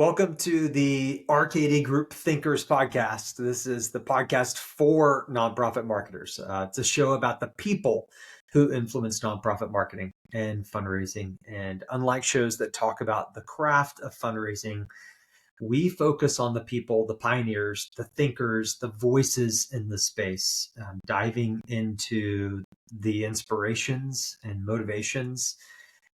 Welcome to the RKD Group Thinkers podcast. This is the podcast for nonprofit marketers. It's a show about the people who influence nonprofit marketing and fundraising. And unlike shows that talk about the craft of fundraising, we focus on the people, the pioneers, the thinkers, the voices in the space, diving into the inspirations and motivations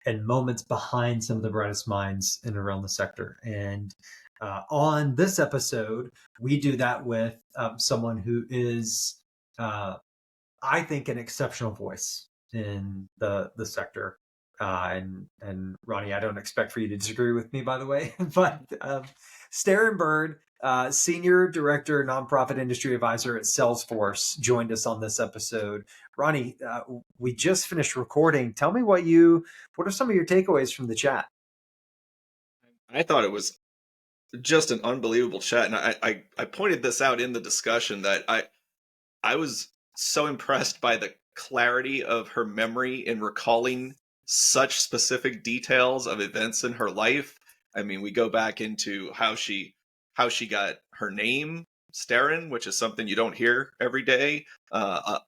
and moments behind some of the brightest minds in and around the sector. And on this episode, we do that with someone who is, I think, an exceptional voice in the sector. And Ronnie, I don't expect for you to disagree with me, by the way, but Sterrin Bird, Senior Director, Nonprofit Industry Advisor at Salesforce, joined us on this episode. Ronnie, we just finished recording. Tell me what are some of your takeaways from the chat? I thought it was just an unbelievable chat. And I pointed this out in the discussion that I was so impressed by the clarity of her memory in recalling such specific details of events in her life. I mean, we go back into how she got her name, Sterrin, which is something you don't hear every day. A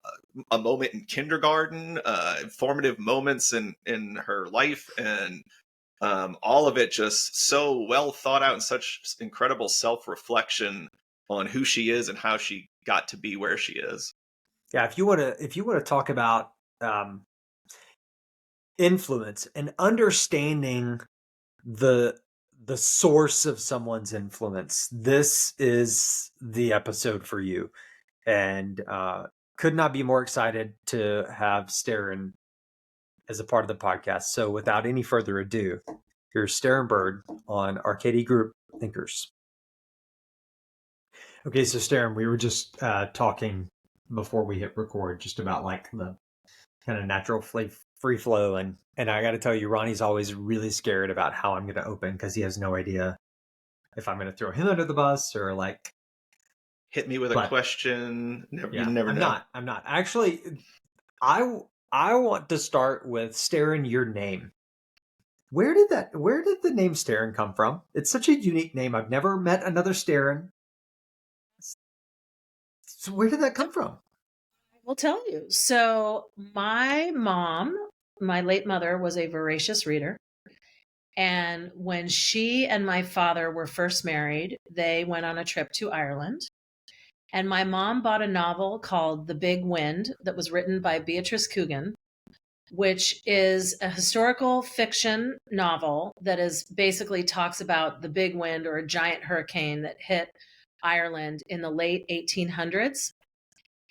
moment in kindergarten, informative moments in her life, and all of it just so well thought out and such incredible self-reflection on who she is and how she got to be where she is. Yeah, if you want to talk about influence and understanding the source of someone's influence, this is the episode for you. And could not be more excited to have Sterrin as a part of the podcast. So without any further ado, here's Sterrin Bird on RKD Group Thinkers. Okay, so Sterrin, we were just talking before we hit record just about like the kind of natural free flow. And I got to tell you, Ronnie's always really scared about how I'm going to open because he has no idea if I'm going to throw him under the bus or like hit me with a question. You never know. I'm not. Actually, I want to start with Sterrin, your name. Where did the name Sterrin come from? It's such a unique name. I've never met another Sterrin. So where did that come from? I will tell you. So my mom, my late mother, was a voracious reader. And when she and my father were first married, they went on a trip to Ireland. And my mom bought a novel called The Big Wind that was written by Beatrice Coogan, which is a historical fiction novel that is basically talks about the big wind or a giant hurricane that hit Ireland in the late 1800s.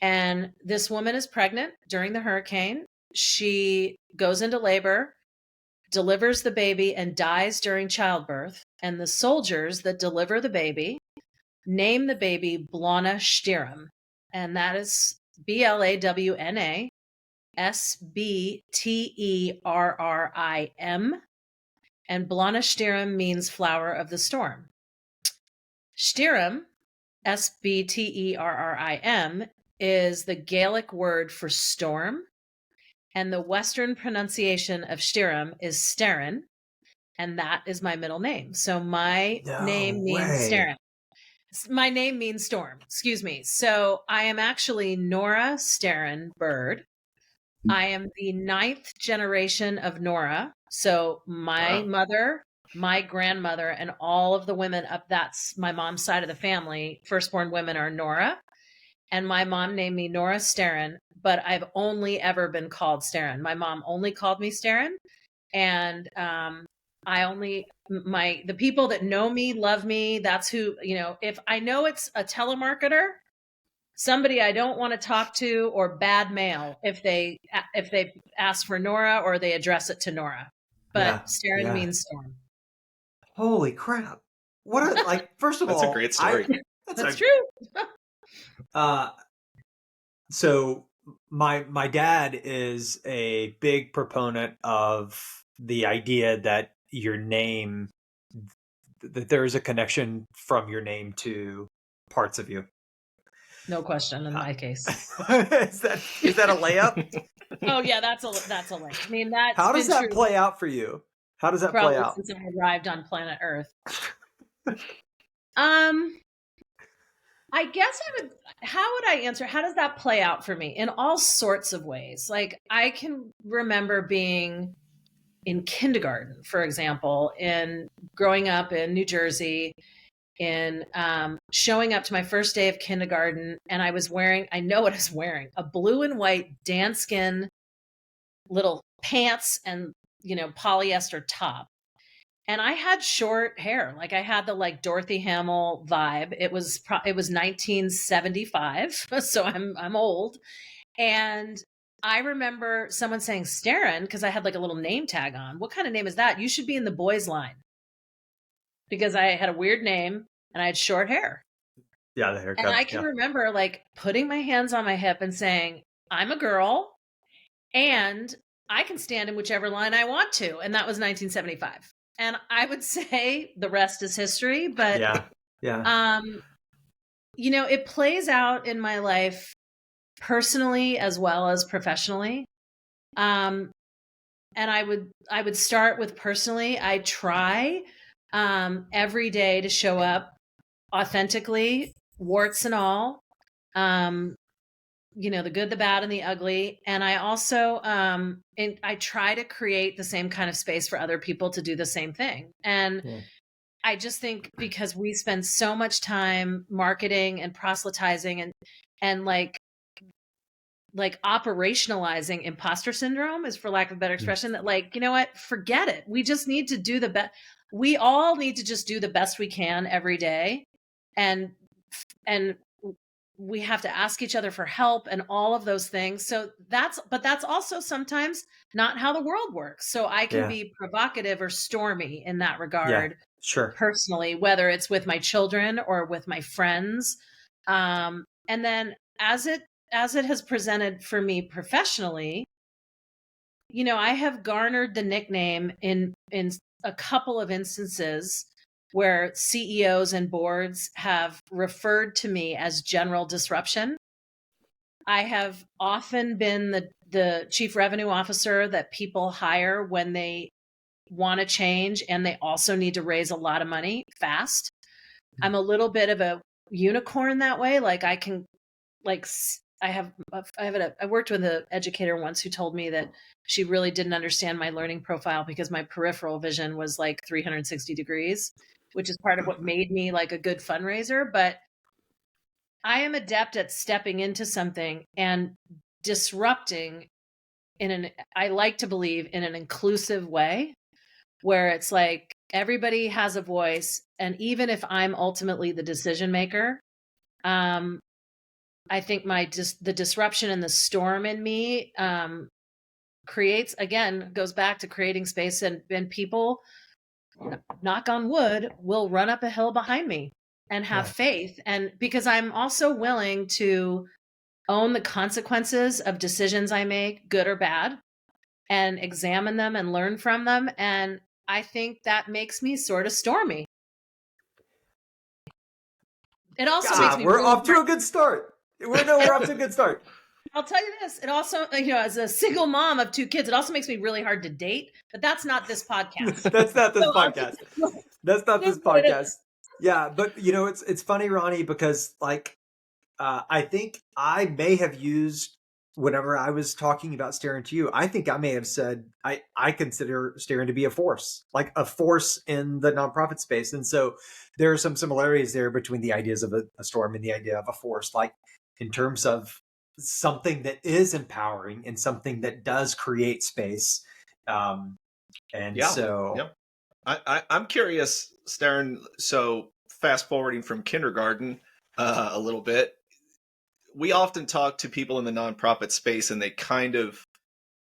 And this woman is pregnant during the hurricane. She goes into labor, delivers the baby, and dies during childbirth. And the soldiers that deliver the baby name the baby Blana Sterrim. And that is BLAWNA SBTERRIM. And Blana Sterrim means flower of the storm. Sterrim, SBTERRIM, is the Gaelic word for storm, and the Western pronunciation of Sterrim is Sterrin, and that is my middle name. So my name means Sterrin. My name means storm, excuse me. So I am actually Nora Sterrin Bird. I am the 9th generation of Nora. So my mother, my grandmother, and all of the women that's my mom's side of the family, firstborn women, are Nora. And my mom named me Nora Sterrin, but I've only ever been called Sterrin. My mom only called me Sterrin. And the people that know me, love me. That's who, if I know it's a telemarketer, somebody I don't want to talk to, or bad mail if they ask for Nora or they address it to Nora. But Sterrin means storm. Holy crap. First of all, that's a great story. That's true. So my dad is a big proponent of the idea that your name, that there is a connection from your name to parts of you. No question in my case. Is that a layup? Oh yeah, that's a layup. I mean, how does that play out for you? How does that play out? Since I arrived on planet Earth. I guess how would I answer? How does that play out for me? In all sorts of ways. Like, I can remember being in kindergarten, for example, in growing up in New Jersey, in showing up to my first day of kindergarten, and I know what I was wearing, a blue and white Danskin little pants and, polyester top. And I had short hair. Like, I had the like Dorothy Hamill vibe. It was 1975, so I'm old. And I remember someone saying, Sterrin, because I had like a little name tag on. What kind of name is that? You should be in the boys line. Because I had a weird name and I had short hair. Yeah, the haircut. And I can remember like putting my hands on my hip and saying, I'm a girl and I can stand in whichever line I want to. And that was 1975. And I would say the rest is history, but yeah. It plays out in my life personally as well as professionally. And I would start with personally. I try every day to show up authentically, warts and all. The good, the bad, and the ugly. And I also I try to create the same kind of space for other people to do the same thing. And I just think because we spend so much time marketing and proselytizing and like operationalizing imposter syndrome, is for lack of a better expression, that like, you know what, forget it. We just need to do the best. We all need to just do the best we can every day. And we have to ask each other for help and all of those things. But that's also sometimes not how the world works. So I can be provocative or stormy in that regard. Sure. Personally, whether it's with my children or with my friends. And then as it has presented for me professionally, I have garnered the nickname in a couple of instances where CEOs and boards have referred to me as General Disruption. I have often been the chief revenue officer that people hire when they want to change and they also need to raise a lot of money fast. I'm a little bit of a unicorn that way. Like, I can, like, I worked with an educator once who told me that she really didn't understand my learning profile because my peripheral vision was like 360 degrees, which is part of what made me like a good fundraiser. But I am adept at stepping into something and disrupting I like to believe, in an inclusive way, where it's like everybody has a voice. And even if I'm ultimately the decision maker, I think the disruption and the storm in me goes back to creating space, and people, knock on wood, will run up a hill behind me and have faith. And because I'm also willing to own the consequences of decisions I make, good or bad, and examine them and learn from them. And I think that makes me sort of stormy. It also makes me we're off to a good start. We're off to a good start. I'll tell you this. It also, as a single mom of 2 kids, it also makes me really hard to date, but that's not this podcast. That's not this podcast. That's not this podcast. Yeah. But it's funny, Ronnie, because like, I think I may have used, whenever I was talking about Sterrin to you, I think I may have said, I consider Sterrin to be a force in the nonprofit space. And so there are some similarities there between the ideas of a storm and the idea of a force, like in terms of something that is empowering and something that does create space. I'm curious, Sterrin. So fast forwarding from kindergarten a little bit, we often talk to people in the nonprofit space and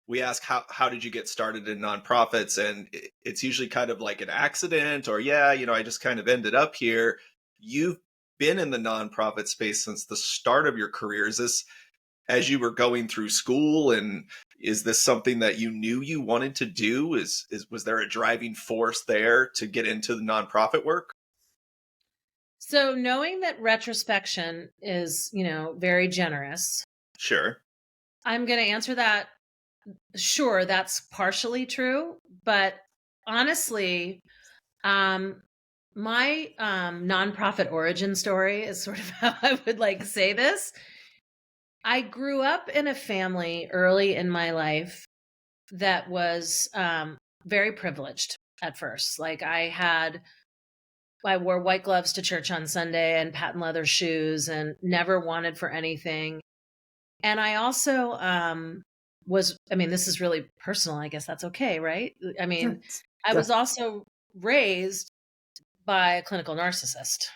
we ask, how did you get started in nonprofits? And it's usually kind of like an accident or, I just kind of ended up here. You've been in the nonprofit space since the start of your career. Is this as you were going through school, and is this something that you knew you wanted to do? Was there a driving force there to get into the nonprofit work? So knowing that retrospection is, very generous. Sure. I'm going to answer that. Sure, that's partially true. But honestly, my nonprofit origin story is sort of how I would like say this. I grew up in a family early in my life that was very privileged at first. Like I wore white gloves to church on Sunday and patent leather shoes and never wanted for anything. And I also this is really personal. I guess that's okay, right? I mean, I Yeah. was also raised by a clinical narcissist.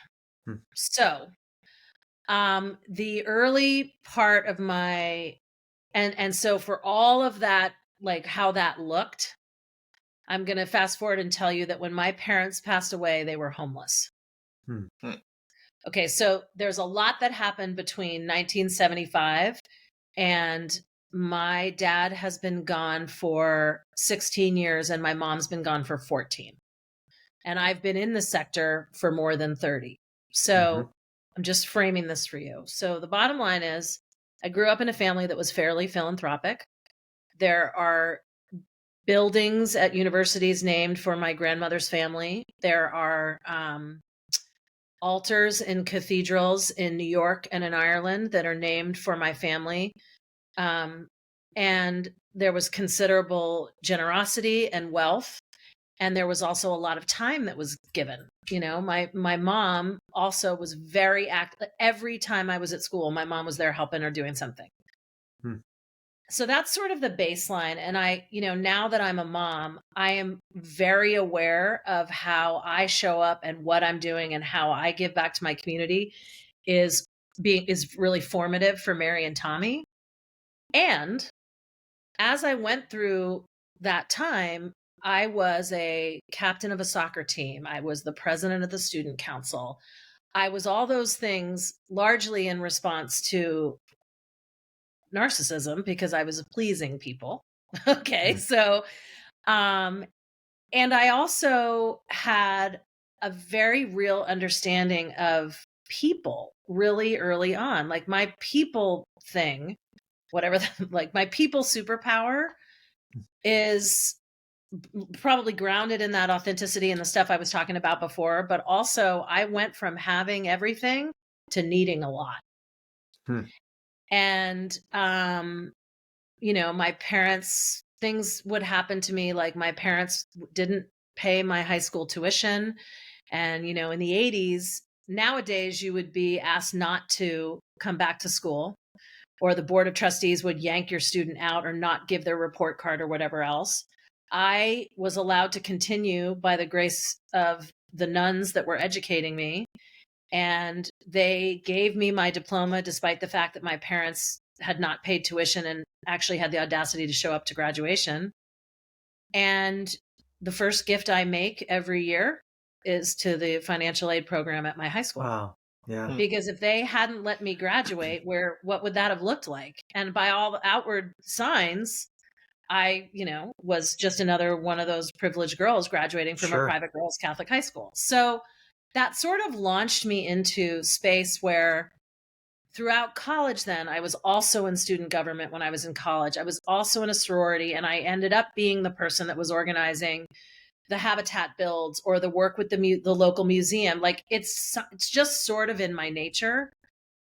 Hmm. So the early part of my, and so for all of that, like how that looked, I'm going to fast forward and tell you that when my parents passed away, they were homeless. Hmm. Okay, so there's a lot that happened between 1975 and my dad has been gone for 16 years and my mom's been gone for 14. And I've been in the sector for more than 30. So I'm just framing this for you. So the bottom line is I grew up in a family that was fairly philanthropic. There are buildings at universities named for my grandmother's family. There are altars in cathedrals in New York and in Ireland that are named for my family. And there was considerable generosity and wealth. And there was also a lot of time that was given. You know, my mom also was very active. Every time I was at school, my mom was there helping or doing something. So that's sort of the baseline. And now that I'm a mom, I am very aware of how I show up and what I'm doing and how I give back to my community is really formative for Mary and Tommy. And as I went through that time, I was a captain of a soccer team. I was the president of the student council. I was all those things largely in response to narcissism because I was pleasing people. Okay. So, and I also had a very real understanding of people really early on. Like my people thing, whatever, like my people superpower is probably grounded in that authenticity and the stuff I was talking about before. But also, I went from having everything to needing a lot. And, my parents, things would happen to me. Like my parents didn't pay my high school tuition. And, in the 80s, nowadays you would be asked not to come back to school, or the board of trustees would yank your student out or not give their report card or whatever else. I was allowed to continue by the grace of the nuns that were educating me. And they gave me my diploma despite the fact that my parents had not paid tuition and actually had the audacity to show up to graduation. And the first gift I make every year is to the financial aid program at my high school. Wow. Yeah. Because if they hadn't let me graduate, what would that have looked like? And by all the outward signs, I, was just another one of those privileged girls graduating from a private girls' Catholic high school. So that sort of launched me into space where throughout college, then I was also in student government when I was in college. I was also in a sorority, and I ended up being the person that was organizing the habitat builds or the work with the local museum. Like it's just sort of in my nature.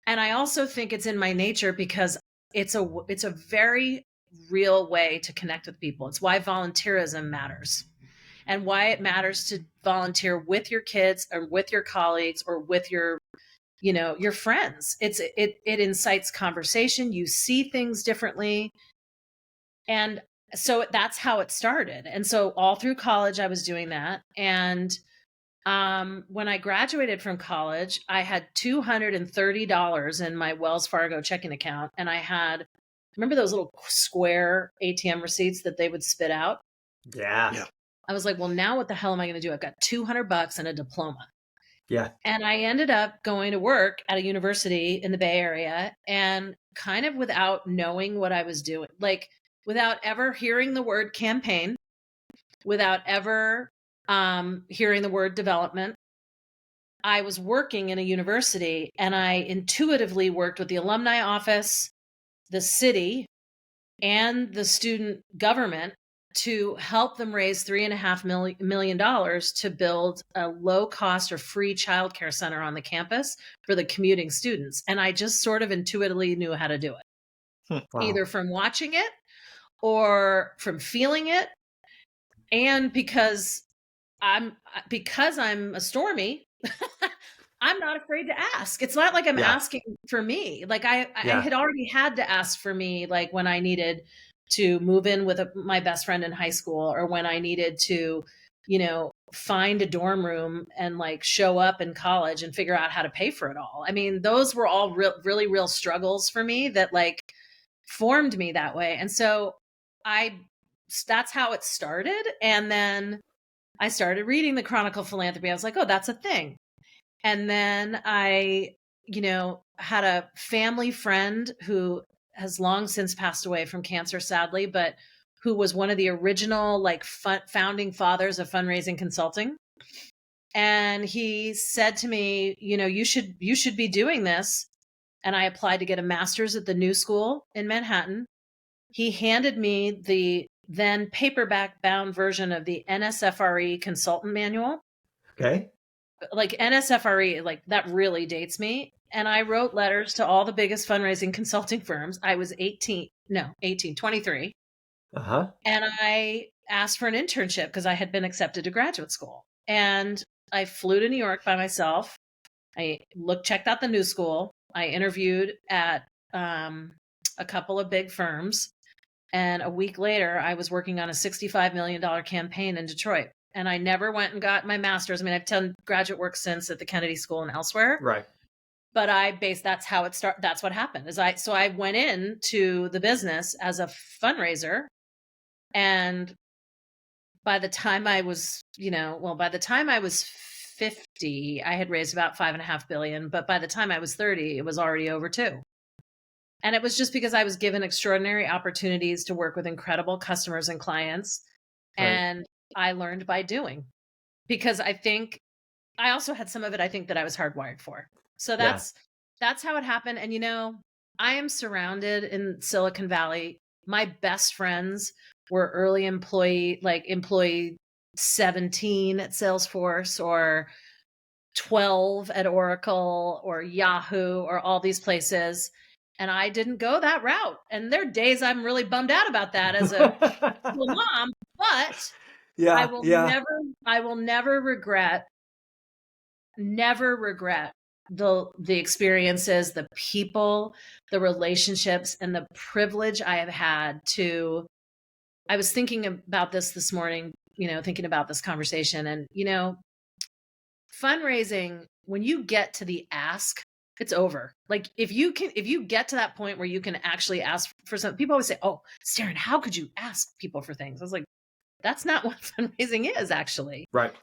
And I also think it's in my nature because it's a very real way to connect with people. It's why volunteerism matters and why it matters to volunteer with your kids or with your colleagues or with your friends. It incites conversation. You see things differently. And so that's how it started. And so all through college, I was doing that. And when I graduated from college, I had $230 in my Wells Fargo checking account. And remember those little square ATM receipts that they would spit out? Yeah. I was like, well, now what the hell am I going to do? I've got $200 and a diploma. Yeah. And I ended up going to work at a university in the Bay Area, and kind of without knowing what I was doing, like without ever hearing the word campaign, without ever hearing the word development. I was working in a university, and I intuitively worked with the alumni office, the city, and the student government to help them raise $3.5 million to build a low-cost or free childcare center on the campus for the commuting students. And I just sort of intuitively knew how to do it, Wow. either from watching it or from feeling it. And because I'm a Stormy, I'm not afraid to ask. It's not like I'm asking for me. Like I had already had to ask for me, like when I needed to move in with my best friend in high school, or when I needed to, find a dorm room and like show up in college and figure out how to pay for it all. I mean, those were all really real struggles for me that like formed me that way. And so that's how it started. And then I started reading the Chronicle of Philanthropy. I was like, oh, that's a thing. And then I, had a family friend who has long since passed away from cancer, sadly, but who was one of the original like founding fathers of fundraising consulting. And he said to me, you should be doing this. And I applied to get a master's at the New School in Manhattan. He handed me the then paperback bound version of the NSFRE consultant manual. Okay. Like NSFRE, like that really dates me. And I wrote letters to all the biggest fundraising consulting firms. I was 23. Uh-huh. And I asked for an internship because I had been accepted to graduate school. And I flew to New York by myself. I checked out the New School. I interviewed at a couple of big firms. And a week later, I was working on a $65 million campaign in Detroit. And I never went and got my master's. I mean, I've done graduate work since at the Kennedy School and elsewhere. Right. But that's how it started. That's what happened. So I went into the business as a fundraiser. And by the time I was, by the time I was 50, I had raised about $5.5 billion. But by the time I was 30, it was already over 2. And it was just because I was given extraordinary opportunities to work with incredible customers and clients. Right. And I learned by doing, because I think I also had some of it, I think, that I was hardwired for. So that's how it happened. And, I am surrounded in Silicon Valley. My best friends were early employee 17 at Salesforce, or 12 at Oracle, or Yahoo, or all these places. And I didn't go that route. And there are days I'm really bummed out about that as a mom, but I will never regret the experiences, the people, the relationships, and the privilege I have had to. I was thinking about this morning, thinking about this conversation, and, fundraising, when you get to the ask, it's over. Like if you get to that point where you can actually ask for something, people always say, oh, Sterrin, how could you ask people for things? I was like, that's not what fundraising is, actually. Right.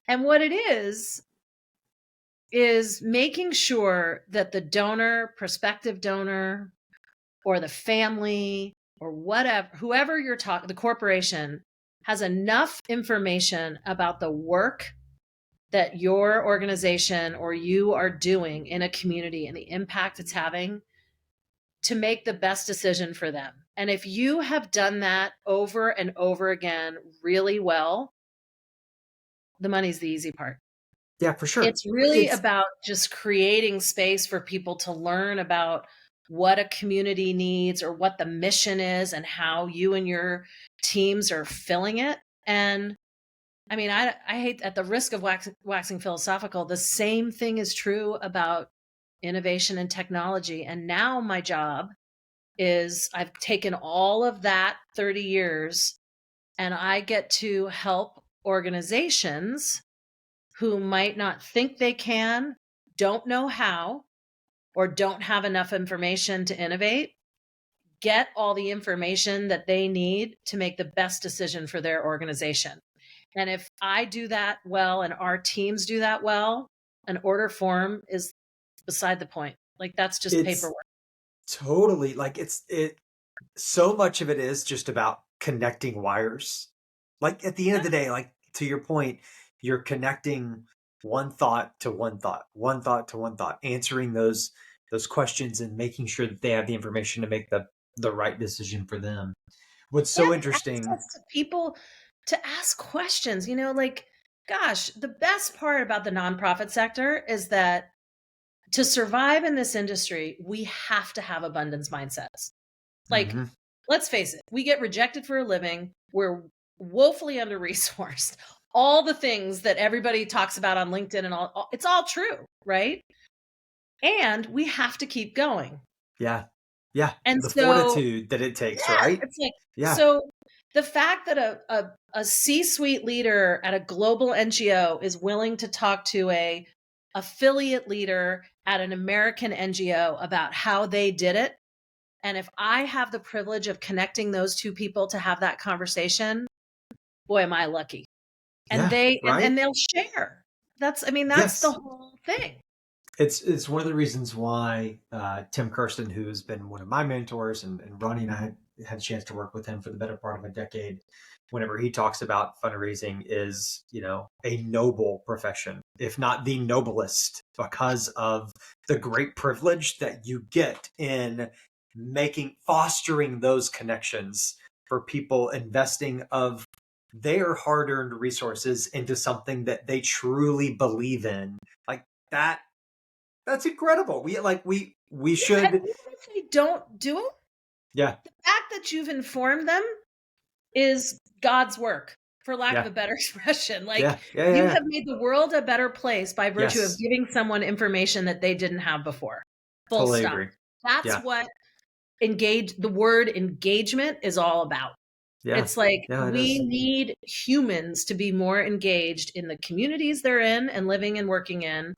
And what it is making sure that the donor, prospective donor, or the family, or whoever you're talking, the corporation, has enough information about the work that your organization or you are doing in a community and the impact it's having to make the best decision for them. And if you have done that over and over again really well, the money's the easy part. Yeah, for sure. It's really about just creating space for people to learn about what a community needs, or what the mission is, and how you and your teams are filling it. And I mean, I hate, at the risk of waxing philosophical, the same thing is true about innovation and technology. And now my job is, I've taken all of that 30 years and I get to help organizations who might not think they can, don't know how, or don't have enough information to innovate, get all the information that they need to make the best decision for their organization. And if I do that well and our teams do that well, an order form is beside the point. Like that's just paperwork. Totally. Like so much of it is just about connecting wires. Like at the end of the day, like to your point, you're connecting one thought to one thought, one thought to one thought, answering those questions and making sure that they have the information to make the right decision for them. What's so and interesting. access to people to ask questions. Like, gosh, the best part about the nonprofit sector is that to survive in this industry, we have to have abundance mindsets. Like, Mhm. let's face it, we get rejected for a living. We're woefully under resourced. All the things that everybody talks about on LinkedIn and all, it's all true, right? And we have to keep going. Yeah. Yeah. And The so, fortitude that it takes, yeah, right? it's like, Yeah. so the fact that a C-suite leader at a global NGO is willing to talk to a affiliate leader at an American NGO about how they did it, and if I have the privilege of connecting those two people to have that conversation, boy, am I lucky. And Yeah. Right. they'll share. That's the Yes. whole thing. It's one of the reasons why Tim Kirsten, who's been one of my mentors, and Ronnie and I had a chance to work with him for the better part of a decade. Whenever he talks about fundraising, is a noble profession, if not the noblest, because of the great privilege that you get in fostering those connections for people investing of their hard-earned resources into something that they truly believe in, like that. That's incredible. We Yeah, and should. even if they don't do it, Yeah. the fact that you've informed them is God's work, for lack of Yeah. a better expression. Like, Yeah. Yeah. Yeah. you Yeah. have made the world a better place by virtue of Yes. giving someone information that they didn't have before. Full Totally stop. agree. That's Yeah. what the word engagement is all about. Yeah. It's like, Yeah. It we is. need humans to be more engaged in the communities they're in and living and working in.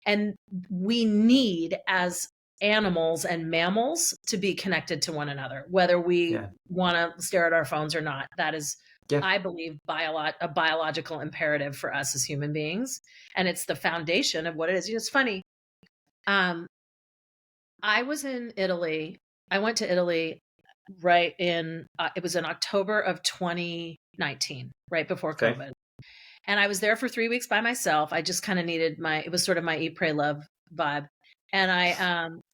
And we need, as animals and mammals, to be connected to one another, whether we Yeah. want to stare at our phones or not. That is, Yeah. I believe, a biological imperative for us as human beings. And it's the foundation of what it is. It's funny. Um, I was in Italy. I went to Italy it was in October of 2019, right before Okay. COVID. And I was there for 3 weeks by myself. I just kind of needed it was sort of my eat, pray, love vibe. And I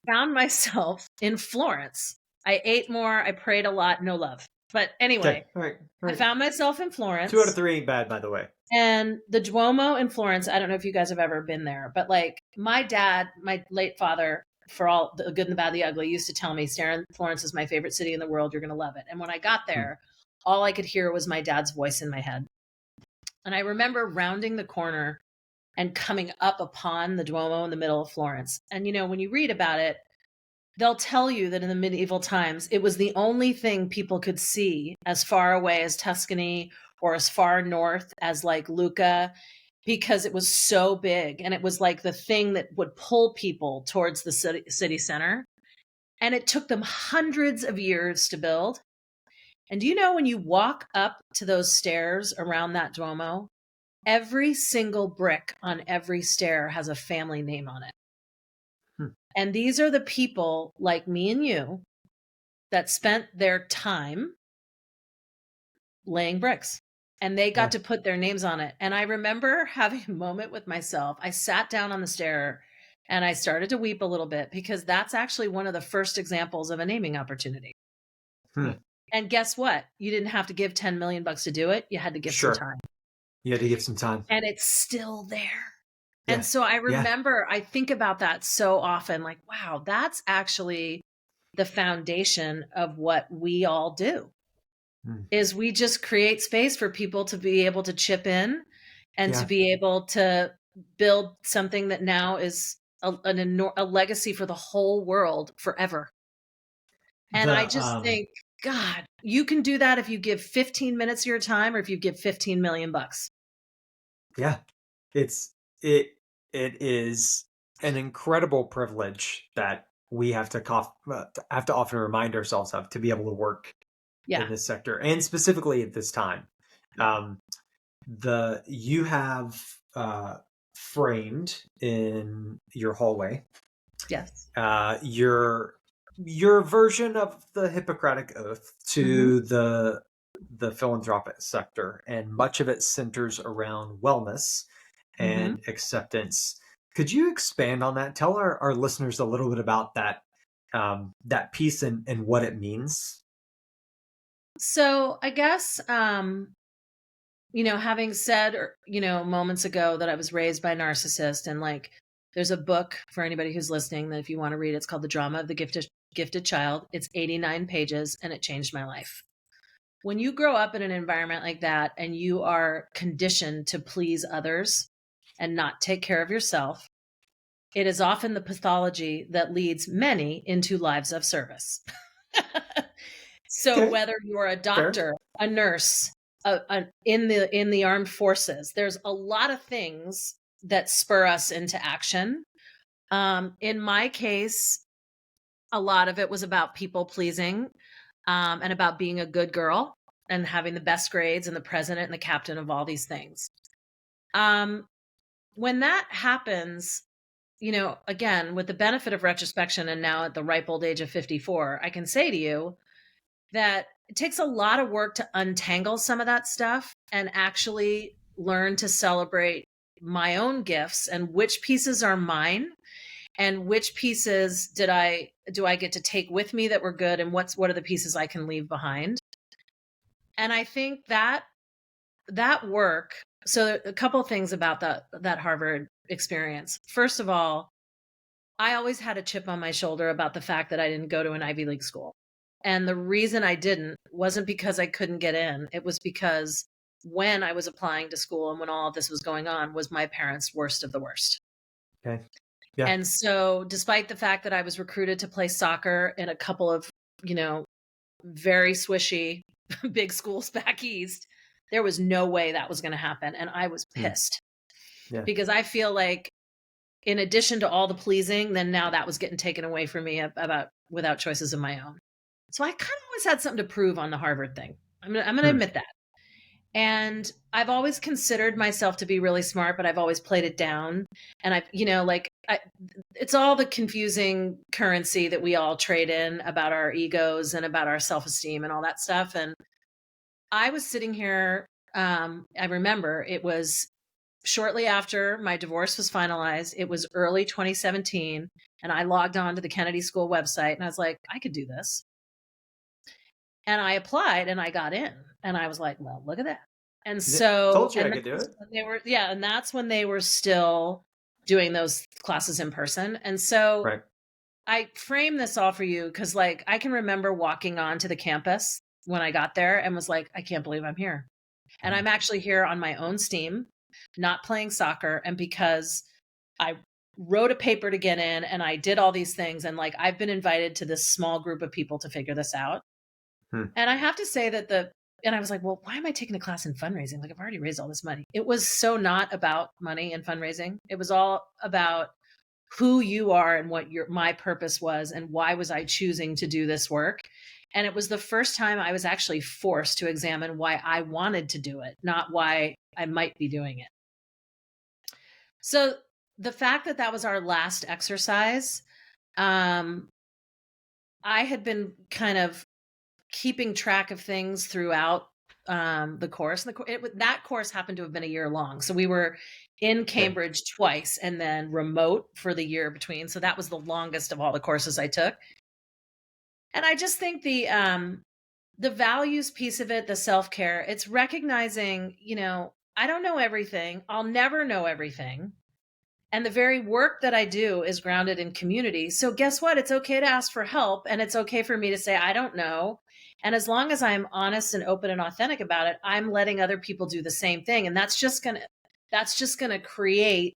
found myself in Florence. I ate more, I prayed a lot, no love. But Okay. anyway, All right. All I right. found myself in 2 out of Florence. 3 ain't bad, by the way. And the Duomo in Florence, I don't know if you guys have ever been there, but like, my dad, my late father, for all the good and the bad, the ugly, used to tell me, Sterrin, Florence is my favorite city in the world. You're going to love it. And when I got Hmm. there, all I could hear was my dad's voice in my head. And I remember rounding the corner and coming up upon the Duomo in the middle of Florence. And when you read about it, they'll tell you that in the medieval times, it was the only thing people could see as far away as Tuscany or as far north as like Lucca, because it was so big. And it was like the thing that would pull people towards the city center. And it took them hundreds of years to build. And do you know, when you walk up to those stairs around that Duomo, every single brick on every stair has a family name on it. Hmm. And these are the people like me and you that spent their time laying bricks, and they got Yeah. to put their names on it. And I remember having a moment with myself. I sat down on the stair and I started to weep a little bit, because that's actually one of the first examples of a naming opportunity. Hmm. And guess what? You didn't have to give 10 million bucks to do it. You had to give some Sure. time. You had to give some time. And it's still there. Yeah. And so I Yeah. remember, I think about that so often, like, wow, that's actually the foundation of what we all do, Hmm. is we just create space for people to be able to chip in and to Yeah. be able to build something that now is a legacy for the whole world forever. And I The just think, God, you can do that if you give 15 minutes of your time or if you give 15 million bucks. Yeah. It is an incredible privilege that we have to often remind ourselves of, to be able to work Yeah. in this sector, and specifically at this time. You have framed in your hallway Yes. your version of the Hippocratic Oath to the philanthropic sector, and much of it centers around wellness Mm-hmm. and acceptance. Could you expand on that? Tell our listeners a little bit about that piece and what it means. So I guess, having said, moments ago that I was raised by a narcissist, and like, there's a book for anybody who's listening that if you want to read, it's called The Drama of the Gifted Child. It's 89 pages and it changed my life. When you grow up in an environment like that and you are conditioned to please others and not take care of yourself, it is often the pathology that leads many into lives of service. So Okay. whether you're a doctor, a nurse, in the armed forces, there's a lot of things that spur us into action. In my case, a lot of it was about people pleasing, and about being a good girl and having the best grades and the president and the captain of all these things. When that happens, again, with the benefit of retrospection and now at the ripe old age of 54, I can say to you that it takes a lot of work to untangle some of that stuff and actually learn to celebrate my own gifts and which pieces are mine and which pieces do I get to take with me that were good, and what are the pieces I can leave behind. And I think that work. So a couple of things about that Harvard experience. First of all, I always had a chip on my shoulder about the fact that I didn't go to an Ivy League school. And the reason I didn't wasn't because I couldn't get in. It was because when I was applying to school and when all of this was going on was my parents' worst of the worst. Okay. Yeah. And so despite the fact that I was recruited to play soccer in a couple of, very swishy big schools back east, there was no way that was going to happen. And I was pissed because I feel like in addition to all the pleasing, then now that was getting taken away from me without choices of my own. So I kind of always had something to prove on the Harvard thing. I'm going to admit that. And I've always considered myself to be really smart, but I've always played it down. And it's all the confusing currency that we all trade in about our egos and about our self-esteem and all that stuff. And I was sitting here, I remember it was shortly after my divorce was finalized. It was early 2017. And I logged on to the Kennedy School website and I was like, I could do this. And I applied and I got in and I was like, well, look at that. And so told you I could do it. And that's when they were still doing those classes in person. And so I frame this all for you because I can remember walking onto the campus when I got there and was like, I can't believe I'm here. And I'm actually here on my own steam, not playing soccer. And because I wrote a paper to get in and I did all these things. And I've been invited to this small group of people to figure this out. And I have to say that and I was like, well, why am I taking a class in fundraising? I've already raised all this money. It was so not about money and fundraising. It was all about who you are and what my purpose was and why was I choosing to do this work. And it was the first time I was actually forced to examine why I wanted to do it, not why I might be doing it. So the fact that was our last exercise, I had been kind of keeping track of things throughout the course. That course happened to have been a year long. So we were in Cambridge twice and then remote for the year between. So that was the longest of all the courses I took. And I just think the values piece of it, the self-care, it's recognizing, I don't know everything. I'll never know everything. And the very work that I do is grounded in community. So guess what? It's okay to ask for help. And it's okay for me to say, I don't know. And as long as I'm honest and open and authentic about it, I'm letting other people do the same thing. And that's just going to create,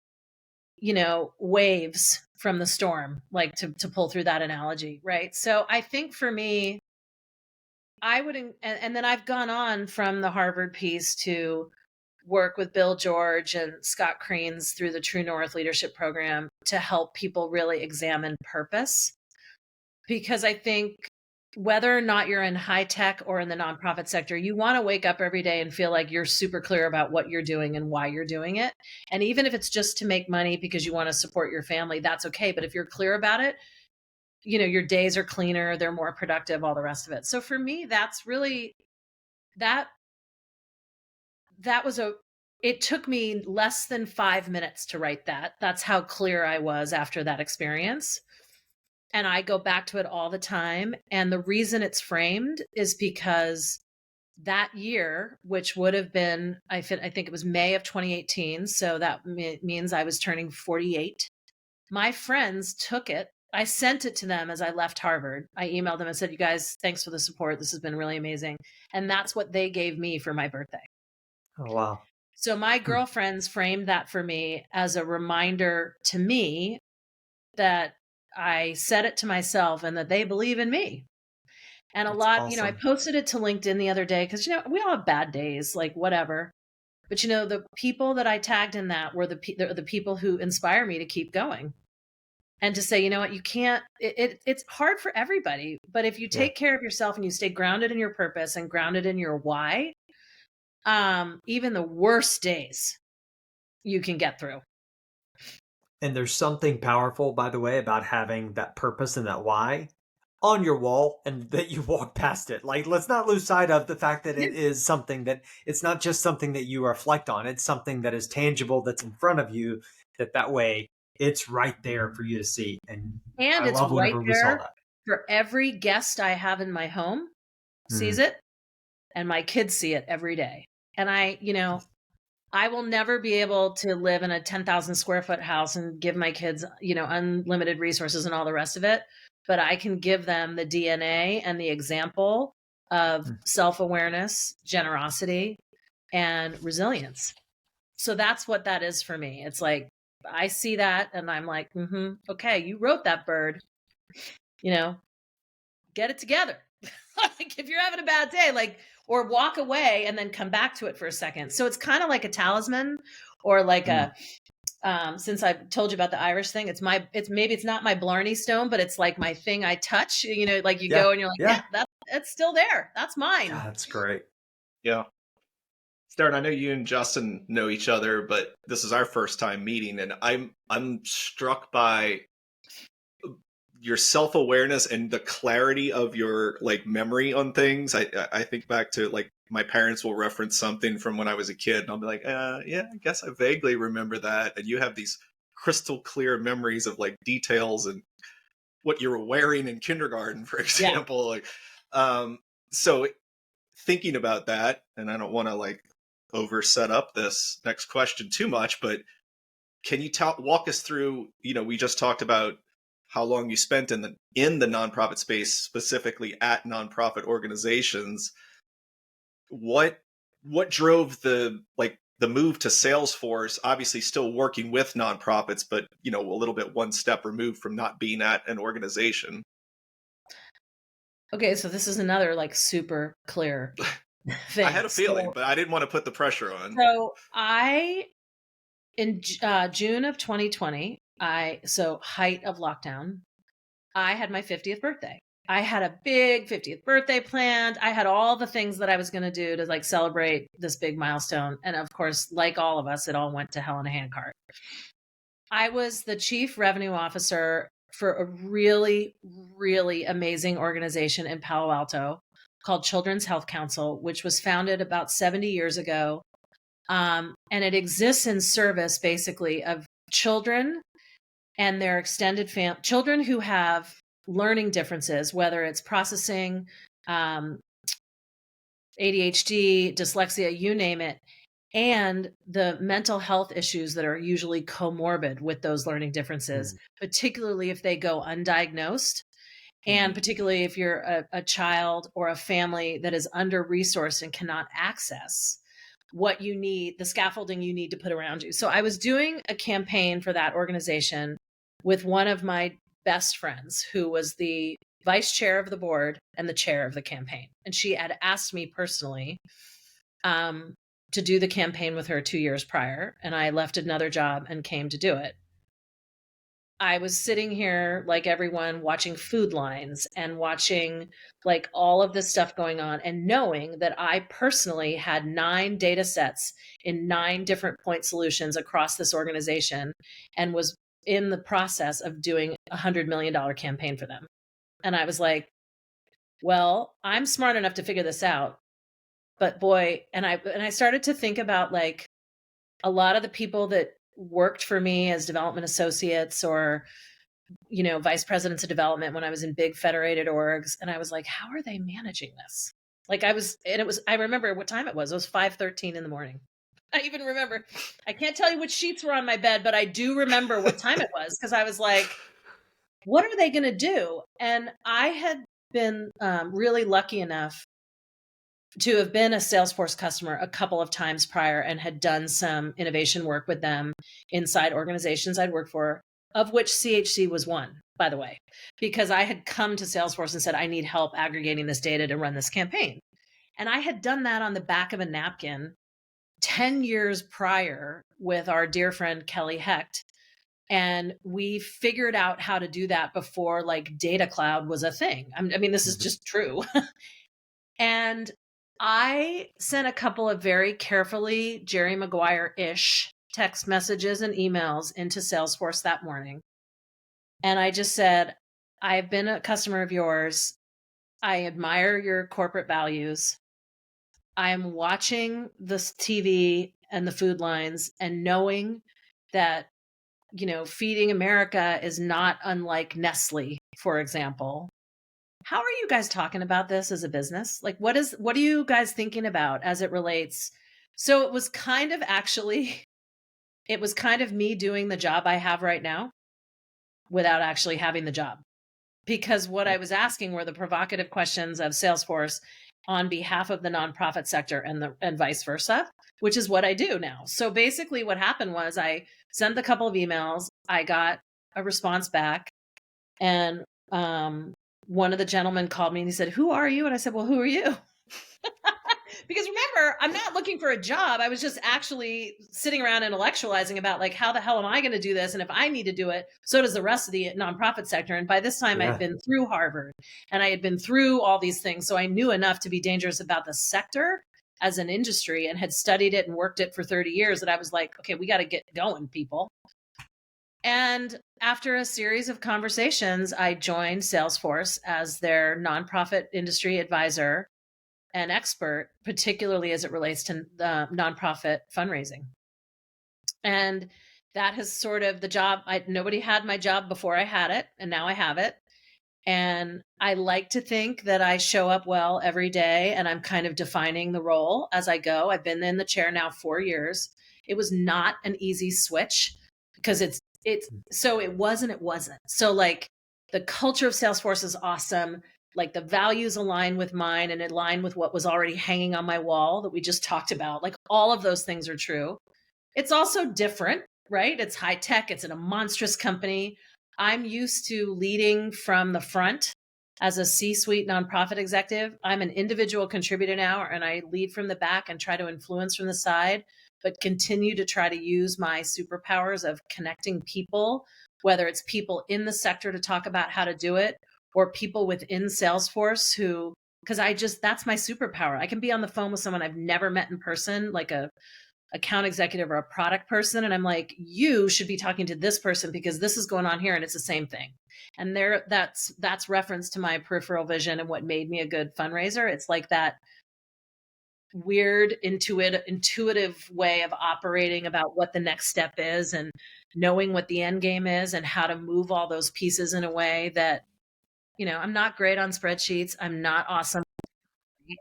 waves from the storm, to pull through that analogy. Right. So I think for me, I would, and then I've gone on from the Harvard piece to work with Bill George and Scott Creans through the True North Leadership Program to help people really examine purpose. Because I think whether or not you're in high tech or in the nonprofit sector, you want to wake up every day and feel like you're super clear about what you're doing and why you're doing it. And even if it's just to make money because you want to support your family, that's okay. But if you're clear about it, your days are cleaner, they're more productive, all the rest of it. So for me, that's really it took me less than 5 minutes to write that. That's how clear I was after that experience. And I go back to it all the time. And the reason it's framed is because that year, which would have been, I think it was May of 2018. So that means I was turning 48. My friends took it. I sent it to them as I left Harvard. I emailed them and said, you guys, thanks for the support. This has been really amazing. And that's what they gave me for my birthday. Oh, wow. So my girlfriends framed that for me as a reminder to me that I said it to myself and that they believe in me. And That's I awesome. posted it to LinkedIn the other day because, we all have bad days, like whatever. But, the people that I tagged in that were the people who inspire me to keep going and to say, you know what, you can't, it's hard for everybody. But if you take care of yourself and you stay grounded in your purpose and grounded in your why, even the worst days you can get through. And there's something powerful, by the way, about having that purpose and that why on your wall and that you walk past it. Like, let's not lose sight of the fact that it is something that it's not just something that you reflect on. It's something that is tangible, that's in front of you, that way it's right there for you to see. And I it's love right whenever we saw there that. for every guest I have in my home sees it, and my kids see it every day. And I will never be able to live in a 10,000 square foot house and give my kids, unlimited resources and all the rest of it. But I can give them the DNA and the example of self-awareness, generosity, and resilience. So that's what that is for me. It's like, I see that and I'm like, okay, you wrote that, Bird, get it together. Like if you're having a bad day, or walk away and then come back to it for a second. So it's kind of like a talisman, or like since I told you about the Irish thing, it's not my Blarney Stone, but it's like my thing I touch, like you go and you're like, that's still there. That's mine. Yeah, that's great. Yeah. Sterrin, I know you and Justin know each other, but this is our first time meeting, and I'm struck by your self-awareness and the clarity of your memory on things. I think back to my parents will reference something from when I was a kid and I'll be like, yeah, I guess I vaguely remember that. And you have these crystal clear memories of details and what you were wearing in kindergarten, for example. Yeah. So thinking about that, and I don't want to over set up this next question too much, but can you walk us through, we just talked about how long you spent in the nonprofit space, specifically at nonprofit organizations. What drove the move to Salesforce? Obviously, still working with nonprofits, but a little bit one step removed from not being at an organization. Okay, so this is another super clear thing. I had a feeling, but I didn't want to put the pressure on. So in June of 2020. Height of lockdown, I had my 50th birthday. I had a big 50th birthday planned. I had all the things that I was going to do to celebrate this big milestone. And of course, like all of us, it all went to hell in a handcart. I was the chief revenue officer for a really, really amazing organization in Palo Alto called Children's Health Council, which was founded about 70 years ago. And it exists in service basically of children and their extended family, children who have learning differences, whether it's processing, ADHD, dyslexia, you name it, and the mental health issues that are usually comorbid with those learning differences, particularly if they go undiagnosed, and particularly if you're a child or a family that is under-resourced and cannot access what you need, the scaffolding you need to put around you. So I was doing a campaign for that organization with one of my best friends, who was the vice chair of the board and the chair of the campaign. And she had asked me personally to do the campaign with her 2 years prior. And I left another job and came to do it. I was sitting here like everyone, watching Food Lines and watching all of this stuff going on, and knowing that I personally had 9 data sets in 9 different point solutions across this organization, and was in the process of doing $100 million campaign for them. And I was like, well, I'm smart enough to figure this out. But boy, and I started to think about a lot of the people that worked for me as development associates or, vice presidents of development when I was in big federated orgs. And I was like, how are they managing this? Like I remember what time it was. It was 5:13 in the morning. I even remember, I can't tell you which sheets were on my bed, but I do remember what time it was because I was like, what are they going to do? And I had been really lucky enough to have been a Salesforce customer a couple of times prior and had done some innovation work with them inside organizations I'd worked for, of which CHC was one, by the way, because I had come to Salesforce and said, I need help aggregating this data to run this campaign. And I had done that on the back of a napkin 10 years prior with our dear friend Kelly Hecht. And we figured out how to do that before like data cloud was a thing. I mean, this is just true. And I sent a couple of very carefully Jerry Maguire-ish text messages and emails into Salesforce that morning. And I just said, I've been a customer of yours. I admire your corporate values. I'm watching this TV and the food lines and knowing that, Feeding America is not unlike Nestle, for example. How are you guys talking about this as a business? Like, what are you guys thinking about as it relates? So it was kind of me doing the job I have right now without actually having the job. Because what I was asking were the provocative questions of Salesforce on behalf of the nonprofit sector and vice versa, which is what I do now. So basically what happened was I sent a couple of emails, I got a response back, and one of the gentlemen called me and he said, "Who are you?" And I said, "Well, who are you?" Because remember, I'm not looking for a job. I was just actually sitting around intellectualizing about like, how the hell am I going to do this? And if I need to do it, so does the rest of the nonprofit sector. And by this time, I'd been through Harvard and I had been through all these things. So I knew enough to be dangerous about the sector as an industry and had studied it and worked it for 30 years that I was like, okay, we got to get going, people. And after a series of conversations, I joined Salesforce as their nonprofit industry advisor and expert, particularly as it relates to nonprofit fundraising. And that has sort of the job. Nobody had my job before I had it, and now I have it. And I like to think that I show up well every day and I'm kind of defining the role as I go. I've been in the chair now 4 years. It was not an easy switch because so it wasn't. So like the culture of Salesforce is awesome. Like the values align with mine and align with what was already hanging on my wall that we just talked about. Like all of those things are true. It's also different, right? It's high tech. It's in a monstrous company. I'm used to leading from the front as a C-suite nonprofit executive. I'm an individual contributor now, and I lead from the back and try to influence from the side, but continue to try to use my superpowers of connecting people, whether it's people in the sector to talk about how to do it, or people within Salesforce because that's my superpower. I can be on the phone with someone I've never met in person, like a account executive or a product person. And I'm like, you should be talking to this person because this is going on here and it's the same thing. And that's reference to my peripheral vision and what made me a good fundraiser. It's like that weird intuitive way of operating about what the next step is and knowing what the end game is and how to move all those pieces in a way that, I'm not great on spreadsheets. I'm not awesome.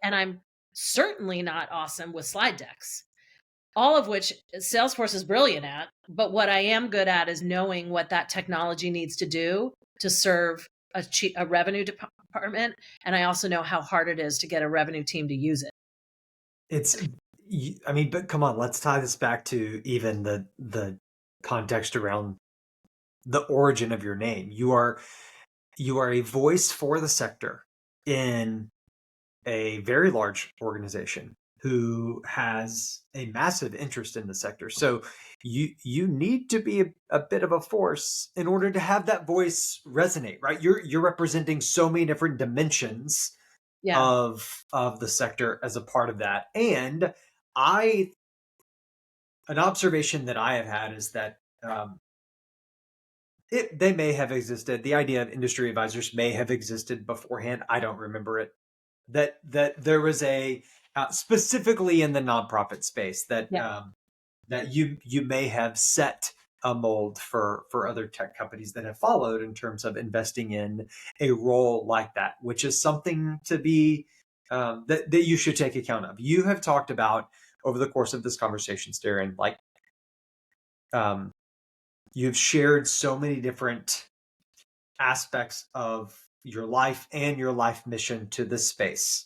And I'm certainly not awesome with slide decks, all of which Salesforce is brilliant at. But what I am good at is knowing what that technology needs to do to serve a revenue department. And I also know how hard it is to get a revenue team to use it. But come on, let's tie this back to even the context around the origin of your name. You are a voice for the sector in a very large organization who has a massive interest in the sector. So you need to be a bit of a force in order to have that voice resonate, right? You're representing so many different dimensions of the sector as a part of that. And an observation that I have had is that they may have existed. The idea of industry advisors may have existed beforehand. I don't remember it. That there was a specifically in the nonprofit space that you may have set a mold for other tech companies that have followed in terms of investing in a role like that, which is something to be that you should take account of. You have talked about over the course of this conversation, Sterrin, like you've shared so many different aspects of your life and your life mission to this space,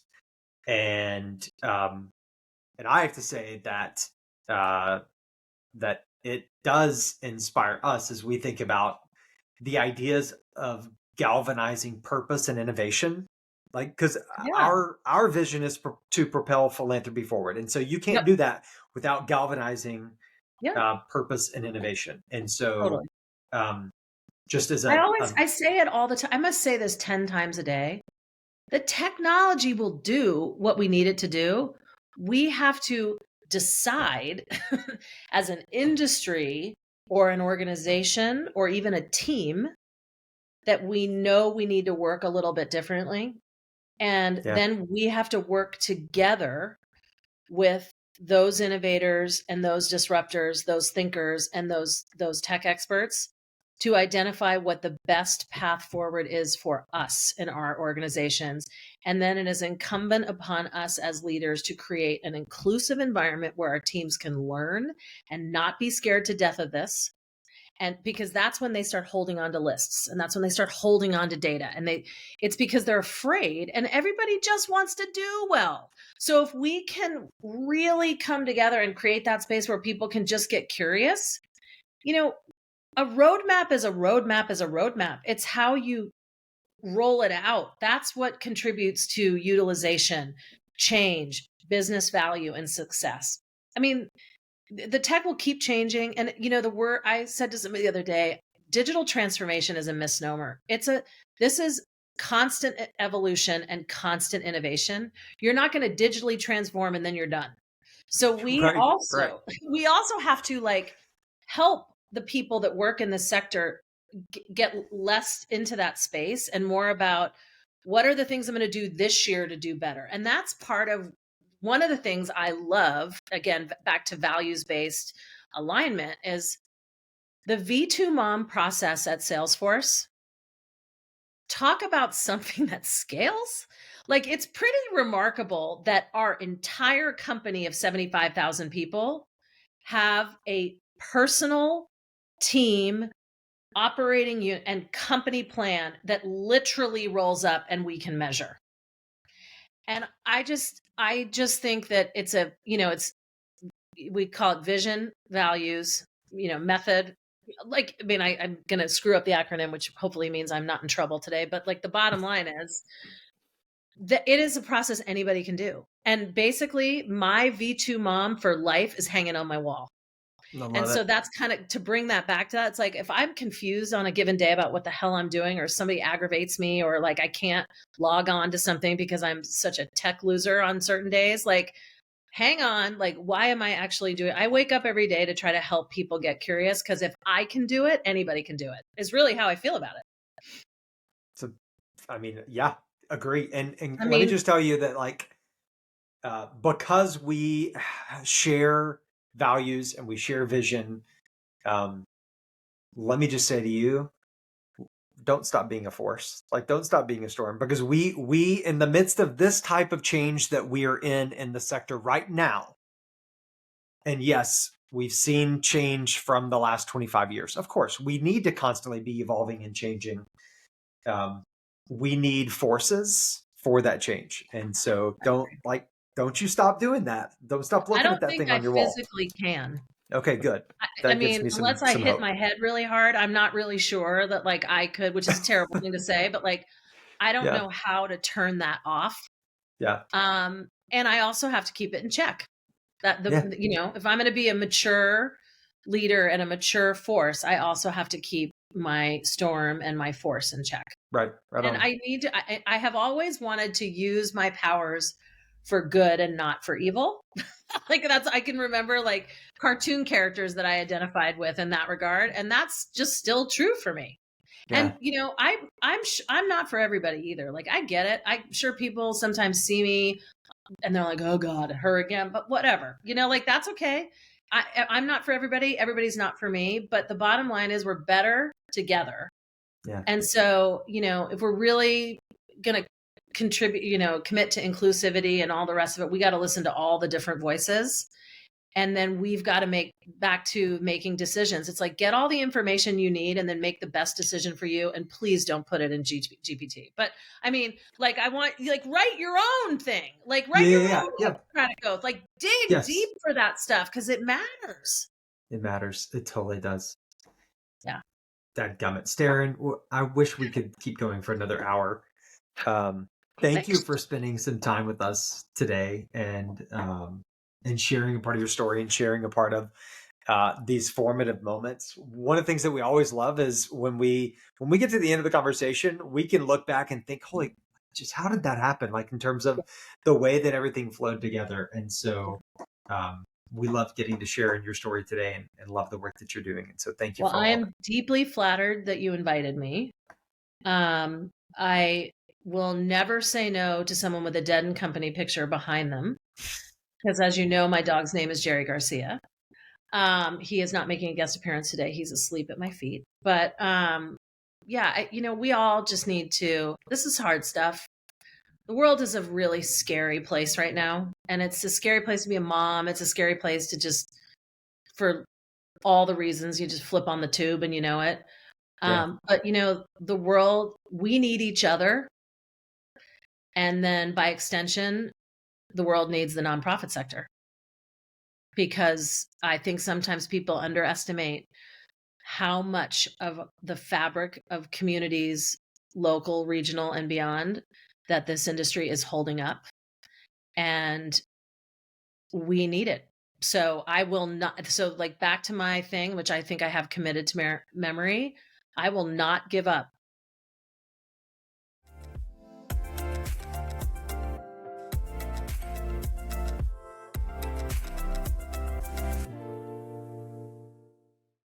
and I have to say that that it does inspire us as we think about the ideas of galvanizing purpose and innovation. Like, because Yeah. our vision is to propel philanthropy forward, and so you can't Yep. do that without galvanizing Yeah. purpose and innovation. And so, Totally. just as I say it all the time. I must say this 10 times a day. The technology will do what we need it to do. We have to decide as an industry or an organization or even a team that we know we need to work a little bit differently. And yeah, then we have to work together with those innovators and those disruptors, those thinkers and those tech experts to identify what the best path forward is for us in our organizations. And then it is incumbent upon us as leaders to create an inclusive environment where our teams can learn and not be scared to death of this. And because that's when they start holding on to lists, and that's when they start holding on to data, and it's because they're afraid, and everybody just wants to do well. So if we can really come together and create that space where people can just get curious, a roadmap is a roadmap is a roadmap. It's how you roll it out. That's what contributes to utilization, change, business value, and success. I mean, the tech will keep changing. And, the word I said to somebody the other day, digital transformation is a misnomer. This is constant evolution and constant innovation. You're not going to digitally transform and then you're done. So right. we also have to help the people that work in this sector get less into that space and more about what are the things I'm going to do this year to do better. And that's part of one of the things I love, again, back to values-based alignment, is the V2 Mom process at Salesforce. Talk about something that scales. It's pretty remarkable that our entire company of 75,000 people have a personal team operating unit and company plan that literally rolls up and we can measure. And I just think that we call it vision, values, method. I'm going to screw up the acronym, which hopefully means I'm not in trouble today. But the bottom line is that it is a process anybody can do. And basically my V2 Mom for life is hanging on my wall. And so that's kind of to bring that back to that. It's like, if I'm confused on a given day about what the hell I'm doing, or somebody aggravates me, or I can't log on to something because I'm such a tech loser on certain days, hang on, why am I actually doing it? I wake up every day to try to help people get curious, because if I can do it, anybody can do it, is really how I feel about it. So, yeah, agree. And let me just tell you that because we share values and we share vision, let me just say to you, don't stop being a force. Don't stop being a storm, because we in the midst of this type of change that we are in the sector right now, and yes, we've seen change from the last 25 years. Of course, we need to constantly be evolving and changing. We need forces for that change. And so don't you stop doing that. Don't stop looking at that thing on your wall. I don't think I physically can. Okay, good. Unless I hit my head really hard, I'm not really sure that I could, which is a terrible thing to say, but I don't know how to turn that off. Yeah. And I also have to keep it in check. If I'm going to be a mature leader and a mature force, I also have to keep my storm and my force in check. Right. And I have always wanted to use my powers for good and not for evil. I can remember cartoon characters that I identified with in that regard. And that's just still true for me. Yeah. And, I'm not for everybody either. I get it. I'm sure people sometimes see me and they're like, oh God, her again, but whatever, that's okay. I'm not for everybody. Everybody's not for me. But the bottom line is we're better together. Yeah. And so, if we're really going to contribute, commit to inclusivity and all the rest of it, we got to listen to all the different voices. And then we've got to make back to making decisions. It's like, get all the information you need and then make the best decision for you. And please don't put it in GPT. But I mean, like, I want you, like, write your own thing, like write your own Hippocratic oath, like dig deep for that stuff. Cause it matters. It matters. It totally does. Yeah. Dadgummit. Sterrin, I wish we could keep going for another hour. Thank you for spending some time with us today and sharing a part of your story and sharing a part of these formative moments. One of the things that we always love is when we get to the end of the conversation, we can look back and think, holy, just how did that happen? Like in terms of the way that everything flowed together. And so we love getting to share in your story today and love the work that you're doing. And so thank you. Well, I am deeply flattered that you invited me. I will never say no to someone with a Dead and Company picture behind them. Because as you know, my dog's name is Jerry Garcia. He is not making a guest appearance today. He's asleep at my feet. But we all just need to, this is hard stuff. The world is a really scary place right now. And it's a scary place to be a mom. It's a scary place to just, for all the reasons, you just flip on the tube and you know it. But the world, we need each other. And then by extension, the world needs the nonprofit sector. Because I think sometimes people underestimate how much of the fabric of communities, local, regional, and beyond, that this industry is holding up. And we need it. So I will not, so like back to my thing, which I think I have committed to memory, I will not give up